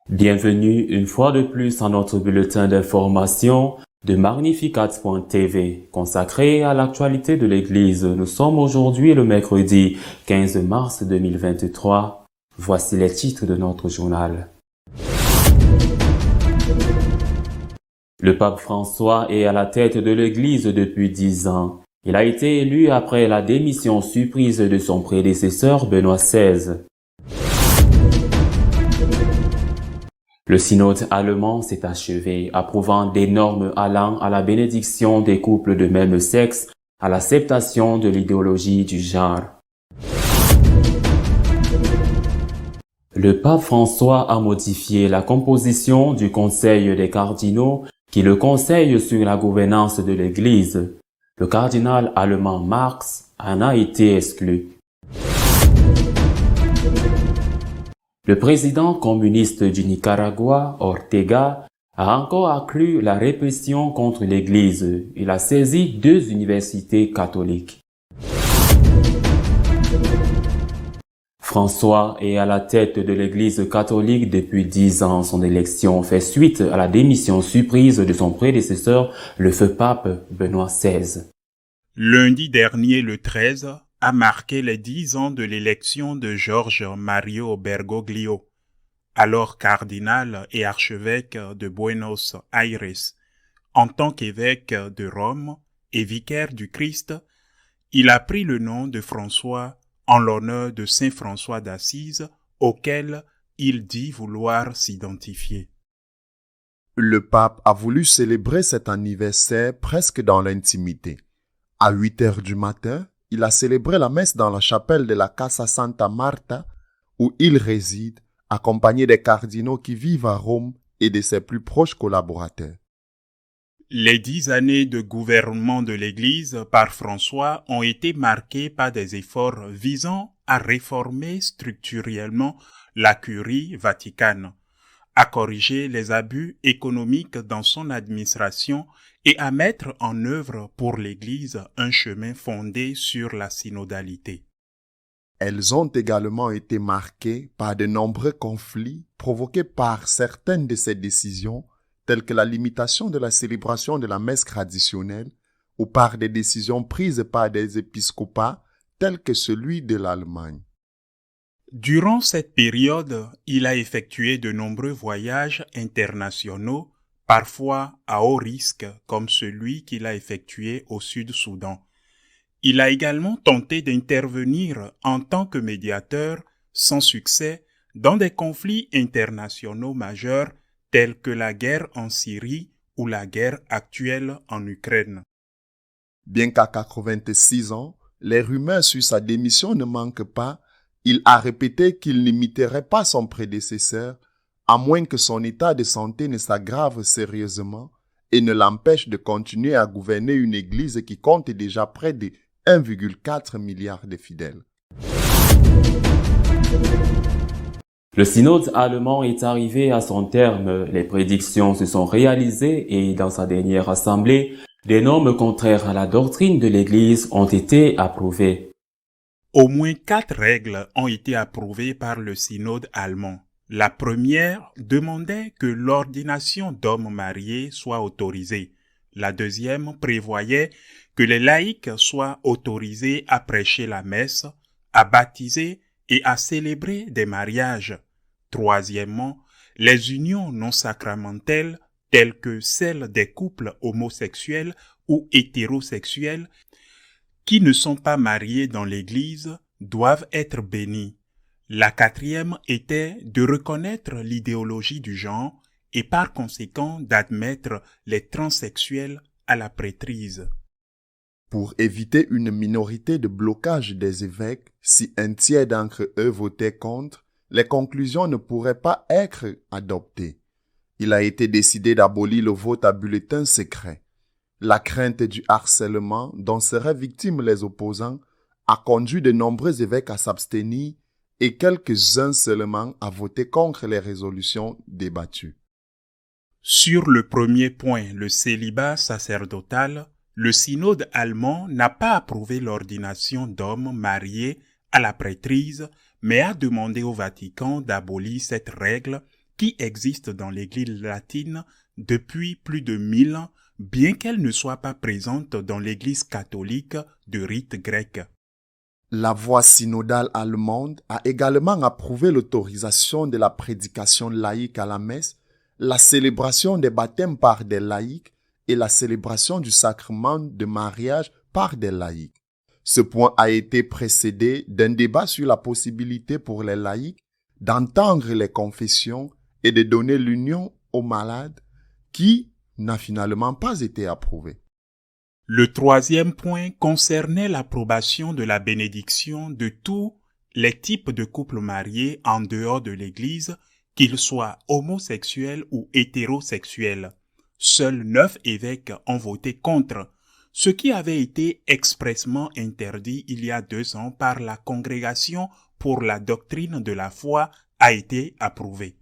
Bienvenue une fois de plus à notre bulletin d'information de Magnificat.tv consacré à l'actualité de l'Église. Nous sommes aujourd'hui le mercredi 15 mars 2023. Voici les titres de notre journal. Le pape François est à la tête de l'Église depuis 10 ans. Il a été élu après la démission surprise de son prédécesseur Benoît XVI. Le synode allemand s'est achevé, approuvant des normes allant à la bénédiction des couples de même sexe, à l'acceptation de l'idéologie du genre. Le pape François a modifié la composition du Conseil des cardinaux qui le conseille sur la gouvernance de l'Église. Le cardinal allemand Marx en a été exclu. Le président communiste du Nicaragua, Ortega, a encore accru la répression contre l'Église. Il a saisi 2 universités catholiques. François est à la tête de l'Église catholique depuis 10 ans. Son élection fait suite à la démission surprise de son prédécesseur, le feu pape Benoît XVI. Lundi dernier, le 13, a marqué les 10 ans de l'élection de Jorge Mario Bergoglio, alors cardinal et archevêque de Buenos Aires. En tant qu'évêque de Rome et vicaire du Christ, il a pris le nom de François en l'honneur de Saint François d'Assise, auquel il dit vouloir s'identifier. Le pape a voulu célébrer cet anniversaire presque dans l'intimité. À 8 heures du matin, il a célébré la messe dans la chapelle de la Casa Santa Marta, où il réside, accompagné des cardinaux qui vivent à Rome et de ses plus proches collaborateurs. Les 10 années de gouvernement de l'Église par François ont été marquées par des efforts visant à réformer structurellement la curie vaticane, à corriger les abus économiques dans son administration et à mettre en œuvre pour l'Église un chemin fondé sur la synodalité. Elles ont également été marquées par de nombreux conflits provoqués par certaines de ces décisions, telles que la limitation de la célébration de la messe traditionnelle ou par des décisions prises par des épiscopats tels que celui de l'Allemagne. Durant cette période, il a effectué de nombreux voyages internationaux, parfois à haut risque, comme celui qu'il a effectué au Sud-Soudan. Il a également tenté d'intervenir en tant que médiateur, sans succès, dans des conflits internationaux majeurs tels que la guerre en Syrie ou la guerre actuelle en Ukraine. Bien qu'à 86 ans, les rumeurs sur sa démission ne manquent pas, il a répété qu'il n'imiterait pas son prédécesseur, à moins que son état de santé ne s'aggrave sérieusement et ne l'empêche de continuer à gouverner une église qui compte déjà près de 1,4 milliard de fidèles. Le synode allemand est arrivé à son terme. Les prédictions se sont réalisées et dans sa dernière assemblée, des normes contraires à la doctrine de l'Église ont été approuvées. Au moins 4 règles ont été approuvées par le synode allemand. La première demandait que l'ordination d'hommes mariés soit autorisée. La deuxième prévoyait que les laïcs soient autorisés à prêcher la messe, à baptiser et à célébrer des mariages. Troisièmement, les unions non sacramentelles, telles que celles des couples homosexuels ou hétérosexuels, qui ne sont pas mariés dans l'Église, doivent être bénies. La quatrième était de reconnaître l'idéologie du genre et par conséquent d'admettre les transsexuels à la prêtrise. Pour éviter une minorité de blocage des évêques, si un tiers d'entre eux votait contre, les conclusions ne pourraient pas être adoptées. Il a été décidé d'abolir le vote à bulletin secret. La crainte du harcèlement dont seraient victimes les opposants a conduit de nombreux évêques à s'abstenir et quelques-uns seulement à voter contre les résolutions débattues. Sur le premier point, le célibat sacerdotal, le synode allemand n'a pas approuvé l'ordination d'hommes mariés à la prêtrise, mais a demandé au Vatican d'abolir cette règle qui existe dans l'Église latine depuis plus de 1000 ans, bien qu'elle ne soit pas présente dans l'Église catholique de rite grec. La voie synodale allemande a également approuvé l'autorisation de la prédication laïque à la messe, la célébration des baptêmes par des laïcs et la célébration du sacrement de mariage par des laïcs. Ce point a été précédé d'un débat sur la possibilité pour les laïcs d'entendre les confessions et de donner l'union aux malades, qui n'a finalement pas été approuvé. Le troisième point concernait l'approbation de la bénédiction de tous les types de couples mariés en dehors de l'Église, qu'ils soient homosexuels ou hétérosexuels. Seuls 9 évêques ont voté contre, ce qui avait été expressément interdit il y a 2 ans par la Congrégation pour la doctrine de la foi a été approuvé.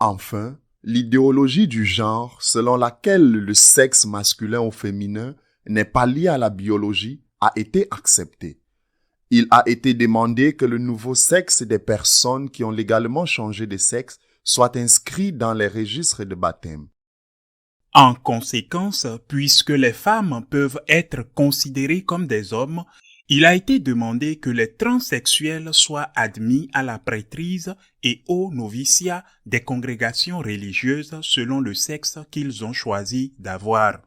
Enfin, l'idéologie du genre selon laquelle le sexe masculin ou féminin n'est pas lié à la biologie a été acceptée. Il a été demandé que le nouveau sexe des personnes qui ont légalement changé de sexe soit inscrit dans les registres de baptême. En conséquence, puisque les femmes peuvent être considérées comme des hommes, il a été demandé que les transsexuels soient admis à la prêtrise et au noviciat des congrégations religieuses selon le sexe qu'ils ont choisi d'avoir.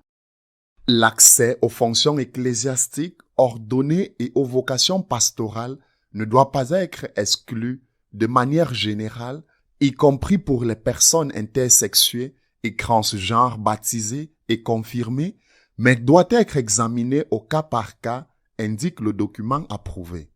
L'accès aux fonctions ecclésiastiques ordonnées et aux vocations pastorales ne doit pas être exclu de manière générale, y compris pour les personnes intersexuées et transgenres baptisées et confirmées, mais doit être examiné au cas par cas, indique le document approuvé.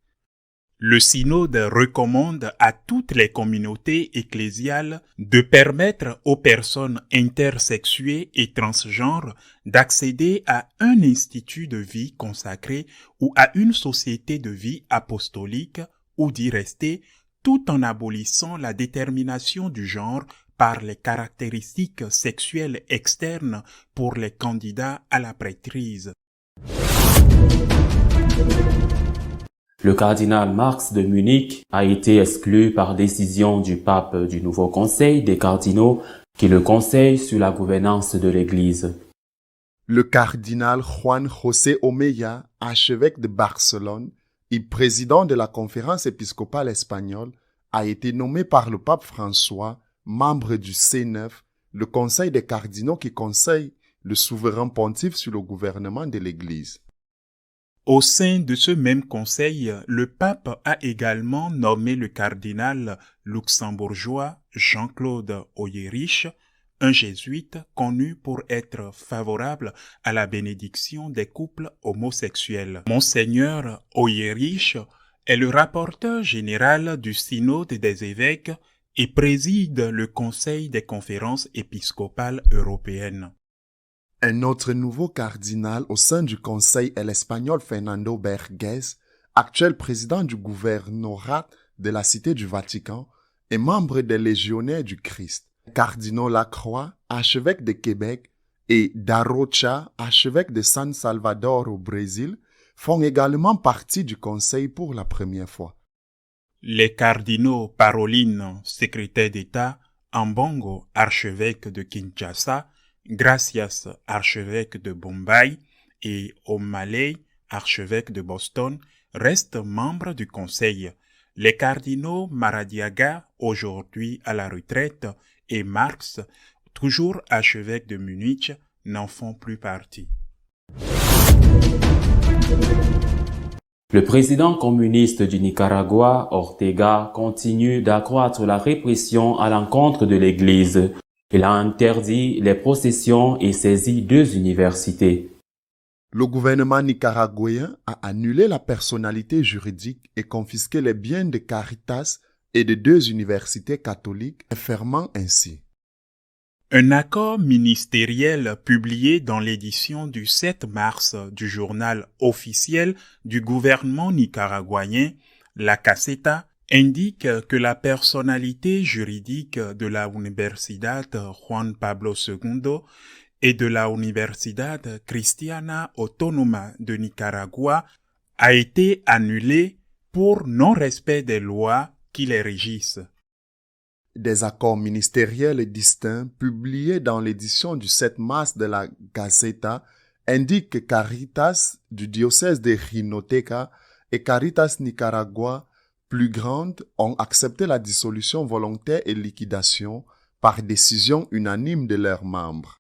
Le synode recommande à toutes les communautés ecclésiales de permettre aux personnes intersexuées et transgenres d'accéder à un institut de vie consacré ou à une société de vie apostolique ou d'y rester, tout en abolissant la détermination du genre par les caractéristiques sexuelles externes pour les candidats à la prêtrise. Le cardinal Marx de Munich a été exclu par décision du pape du nouveau conseil des cardinaux qui le conseille sur la gouvernance de l'Église. Le cardinal Juan José Omeya, archevêque de Barcelone et président de la conférence épiscopale espagnole, a été nommé par le pape François membre du C9, le conseil des cardinaux qui conseille le souverain pontife sur le gouvernement de l'Église. Au sein de ce même conseil, le pape a également nommé le cardinal luxembourgeois Jean-Claude Oyerich, un jésuite connu pour être favorable à la bénédiction des couples homosexuels. Monseigneur Oyerich est le rapporteur général du synode des évêques et préside le Conseil des conférences épiscopales européennes. Un autre nouveau cardinal au sein du Conseil est l'Espagnol Fernando Bergues, actuel président du gouvernorat de la Cité du Vatican et membre des Légionnaires du Christ. Cardinal Lacroix, archevêque de Québec, et Darocha, archevêque de San Salvador au Brésil, font également partie du Conseil pour la première fois. Les cardinaux Parolin, secrétaire d'État, Ambongo, archevêque de Kinshasa, Gracias, archevêque de Bombay, et O'Malley, archevêque de Boston, restent membres du Conseil. Les cardinaux Maradiaga, aujourd'hui à la retraite, et Marx, toujours archevêque de Munich, n'en font plus partie. Le président communiste du Nicaragua, Ortega, continue d'accroître la répression à l'encontre de l'Église. Il a interdit les processions et saisi 2 universités. Le gouvernement nicaraguayen a annulé la personnalité juridique et confisqué les biens de Caritas et de 2 universités catholiques, fermant ainsi. Un accord ministériel publié dans l'édition du 7 mars du journal officiel du gouvernement nicaraguayen, La Caseta, indique que la personnalité juridique de la Universidad Juan Pablo II et de la Universidad Cristiana Autónoma de Nicaragua a été annulée pour non-respect des lois qui les régissent. Des accords ministériels distincts publiés dans l'édition du 7 mars de la Gaceta indiquent que Caritas du diocèse de Jinoteca et Caritas Nicaragua, plus grandes, ont accepté la dissolution volontaire et liquidation par décision unanime de leurs membres.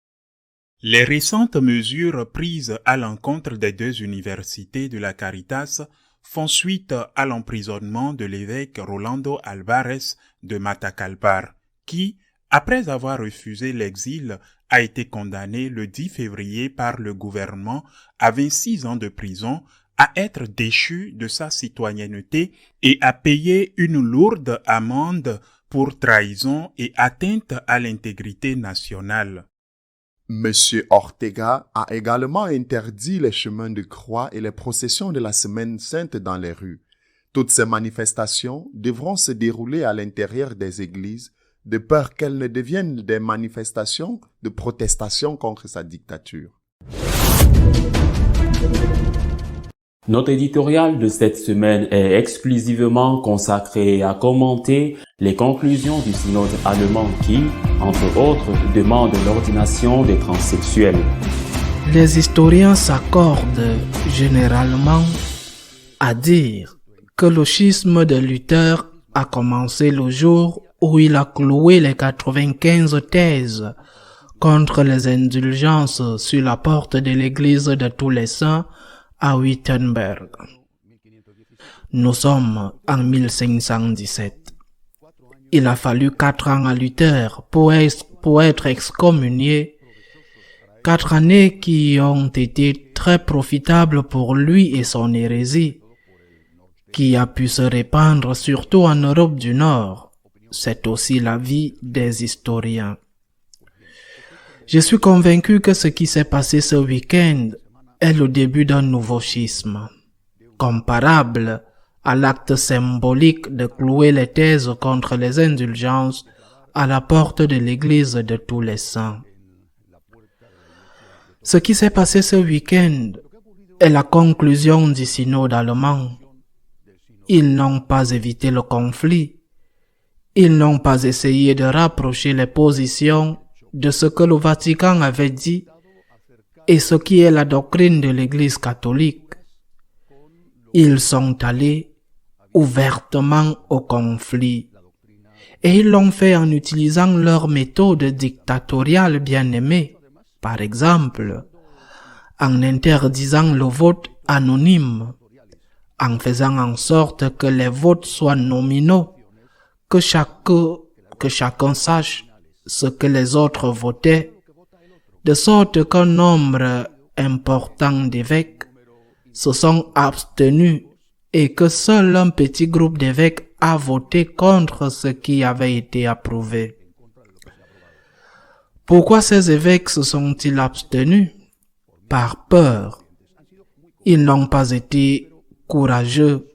Les récentes mesures prises à l'encontre des deux universités de la Caritas font suite à l'emprisonnement de l'évêque Rolando Alvarez de Matacalpar, qui, après avoir refusé l'exil, a été condamné le 10 février par le gouvernement à 26 ans de prison, à être déchu de sa citoyenneté et à payer une lourde amende pour trahison et atteinte à l'intégrité nationale. Monsieur Ortega a également interdit les chemins de croix et les processions de la Semaine Sainte dans les rues. Toutes ces manifestations devront se dérouler à l'intérieur des églises, de peur qu'elles ne deviennent des manifestations de protestation contre sa dictature. Notre éditorial de cette semaine est exclusivement consacré à commenter les conclusions du synode allemand qui, entre autres, demande l'ordination des transsexuels. Les historiens s'accordent généralement à dire que le schisme de Luther a commencé le jour où il a cloué les 95 thèses contre les indulgences sur la porte de l'église de tous les saints à Wittenberg. Nous sommes en 1517. Il a fallu 4 ans à Luther pour être excommunié, 4 années qui ont été très profitables pour lui et son hérésie, qui a pu se répandre surtout en Europe du Nord. C'est aussi l'avis des historiens. Je suis convaincu que ce qui s'est passé ce week-end est le début d'un nouveau schisme, comparable à l'acte symbolique de clouer les thèses contre les indulgences à la porte de l'église de tous les saints. Ce qui s'est passé ce week-end est la conclusion du synode allemand. Ils n'ont pas évité le conflit. Ils n'ont pas essayé de rapprocher les positions de ce que le Vatican avait dit et ce qui est la doctrine de l'Église catholique. Ils sont allés ouvertement au conflit. Et ils l'ont fait en utilisant leur méthode dictatoriale bien aimée. Par exemple, en interdisant le vote anonyme, en faisant en sorte que les votes soient nominaux, que chacun sache ce que les autres votaient, de sorte qu'un nombre important d'évêques se sont abstenus et que seul un petit groupe d'évêques a voté contre ce qui avait été approuvé. Pourquoi ces évêques se sont-ils abstenus? Par peur. Ils n'ont pas été courageux.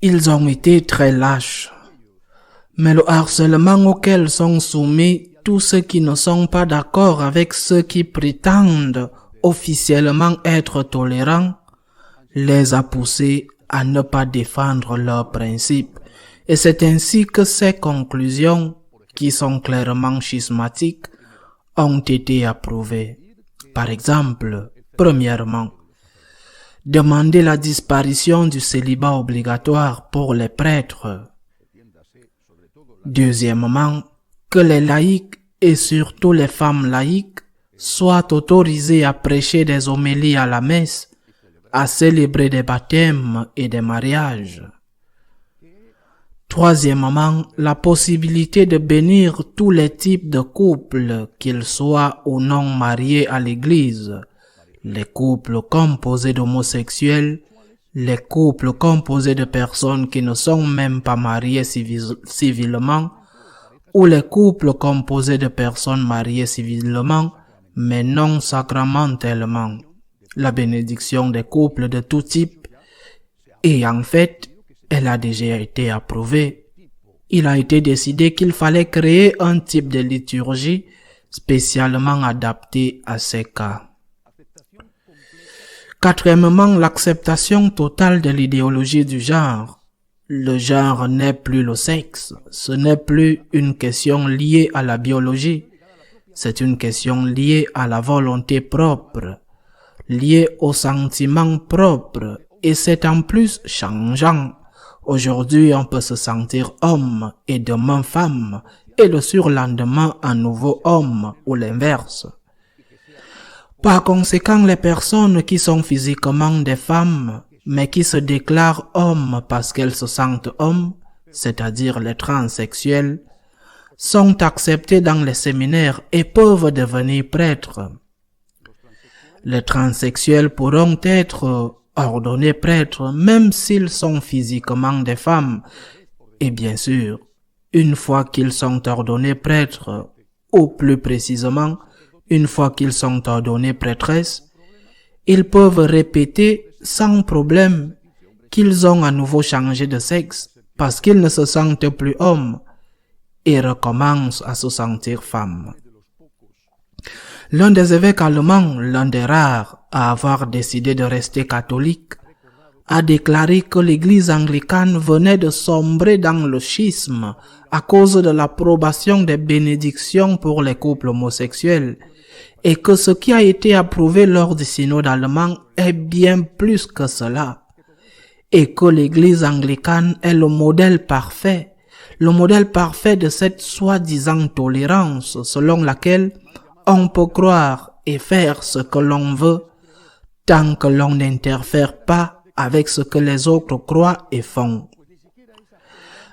Ils ont été très lâches. Mais le harcèlement auquel sont soumis tous ceux qui ne sont pas d'accord avec ceux qui prétendent officiellement être tolérants les a poussés à ne pas défendre leurs principes. Et c'est ainsi que ces conclusions, qui sont clairement schismatiques, ont été approuvées. Par exemple, premièrement, demander la disparition du célibat obligatoire pour les prêtres. Deuxièmement, que les laïcs et surtout les femmes laïques soient autorisés à prêcher des homélies à la messe, à célébrer des baptêmes et des mariages. Troisièmement, la possibilité de bénir tous les types de couples, qu'ils soient ou non mariés à l'Église, les couples composés d'homosexuels, les couples composés de personnes qui ne sont même pas mariées civilement, ou les couples composés de personnes mariées civilement, mais non sacramentellement. La bénédiction des couples de tout type, et en fait, elle a déjà été approuvée. il a été décidé qu'il fallait créer un type de liturgie spécialement adapté à ces cas. Quatrièmement, l'acceptation totale de l'idéologie du genre. Le genre n'est plus le sexe, ce n'est plus une question liée à la biologie, c'est une question liée à la volonté propre, liée aux sentiments propres, et c'est en plus changeant. Aujourd'hui, on peut se sentir homme et demain femme, et le surlendemain un nouveau homme, ou l'inverse. Par conséquent, les personnes qui sont physiquement des femmes, mais qui se déclarent hommes parce qu'elles se sentent hommes, c'est-à-dire les transsexuels, sont acceptées dans les séminaires et peuvent devenir prêtres. Les transsexuels pourront être ordonnés prêtres même s'ils sont physiquement des femmes. Et bien sûr, une fois qu'ils sont ordonnés prêtres, ou plus précisément, une fois qu'ils sont ordonnés prêtresses, ils peuvent répéter sans problème qu'ils ont à nouveau changé de sexe parce qu'ils ne se sentent plus hommes et recommencent à se sentir femmes. L'un des évêques allemands, l'un des rares à avoir décidé de rester catholique, a déclaré que l'Église anglicane venait de sombrer dans le schisme à cause de l'approbation des bénédictions pour les couples homosexuels et que ce qui a été approuvé lors du synode allemand est bien plus que cela et que l'Église anglicane est le modèle parfait de cette soi-disant tolérance selon laquelle on peut croire et faire ce que l'on veut tant que l'on n'interfère pas avec ce que les autres croient et font.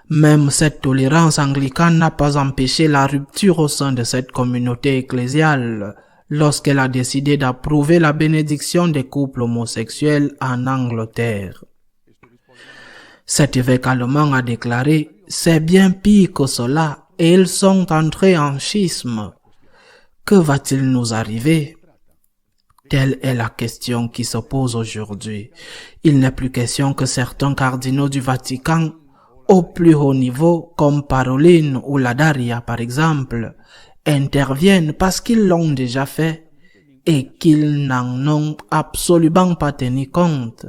Même cette tolérance anglicane n'a pas empêché la rupture au sein de cette communauté ecclésiale lorsqu'elle a décidé d'approuver la bénédiction des couples homosexuels en Angleterre. Cet évêque allemand a déclaré « C'est bien pire que cela et ils sont entrés en schisme. Que va-t-il nous arriver ?» Telle est la question qui se pose aujourd'hui. Il n'est plus question que certains cardinaux du Vatican, au plus haut niveau, comme Parolin ou Ladaria par exemple, interviennent parce qu'ils l'ont déjà fait et qu'ils n'en ont absolument pas tenu compte.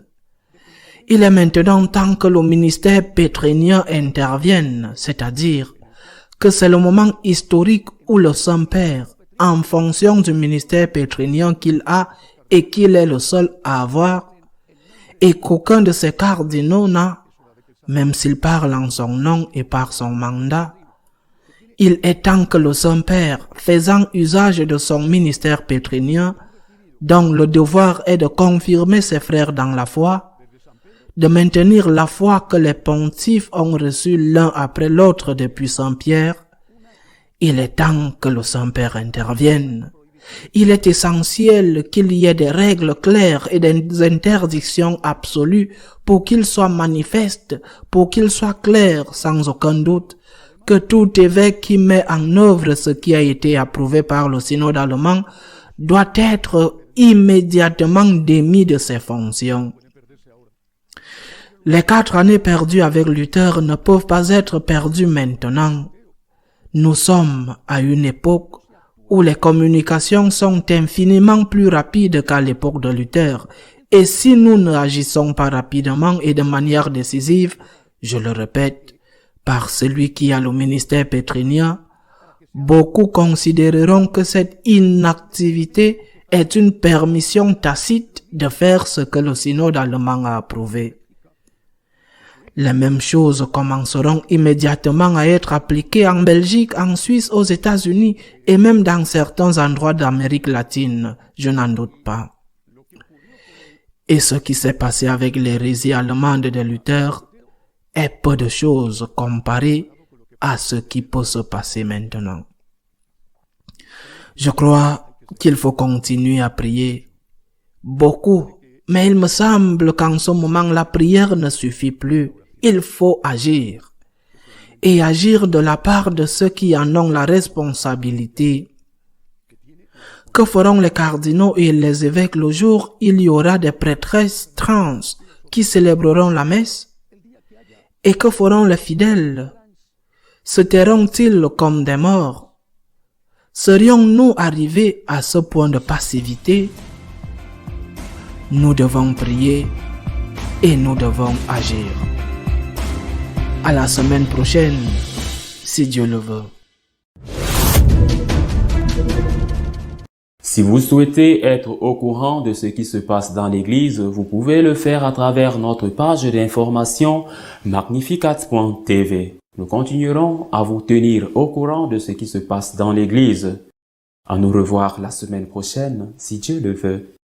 Il est maintenant temps que le ministère pétrinien intervienne, c'est-à-dire que c'est le moment historique où le Saint-Père, en fonction du ministère pétrinien qu'il a et qu'il est le seul à avoir, et qu'aucun de ses cardinaux n'a, même s'il parle en son nom et par son mandat, il est temps que le Saint-Père, faisant usage de son ministère pétrinien, dont le devoir est de confirmer ses frères dans la foi, de maintenir la foi que les pontifes ont reçue l'un après l'autre depuis Saint-Pierre, il est temps que le Saint-Père intervienne. Il est essentiel qu'il y ait des règles claires et des interdictions absolues pour qu'il soit manifeste, pour qu'il soit clair sans aucun doute que tout évêque qui met en œuvre ce qui a été approuvé par le synode allemand doit être immédiatement démis de ses fonctions. Les 4 années perdues avec Luther ne peuvent pas être perdues maintenant. Nous sommes à une époque où les communications sont infiniment plus rapides qu'à l'époque de Luther. Et si nous n'agissons pas rapidement et de manière décisive, je le répète, par celui qui a le ministère pétrinien, beaucoup considéreront que cette inactivité est une permission tacite de faire ce que le synode allemand a approuvé. Les mêmes choses commenceront immédiatement à être appliquées en Belgique, en Suisse, aux États-Unis et même dans certains endroits d'Amérique latine, je n'en doute pas. Et ce qui s'est passé avec l'hérésie allemande de Luther est peu de choses comparé à ce qui peut se passer maintenant. Je crois qu'il faut continuer à prier beaucoup, mais il me semble qu'en ce moment la prière ne suffit plus. Il faut agir, et agir de la part de ceux qui en ont la responsabilité. Que feront les cardinaux et les évêques le jour où il y aura des prêtresses trans qui célébreront la messe? Et que feront les fidèles? se tairont-ils comme des morts? Serions-nous arrivés à ce point de passivité? Nous devons prier et nous devons agir. À la semaine prochaine, si Dieu le veut. Si vous souhaitez être au courant de ce qui se passe dans l'Église, vous pouvez le faire à travers notre page d'information Magnificat.tv. Nous continuerons à vous tenir au courant de ce qui se passe dans l'Église. À nous revoir la semaine prochaine, si Dieu le veut.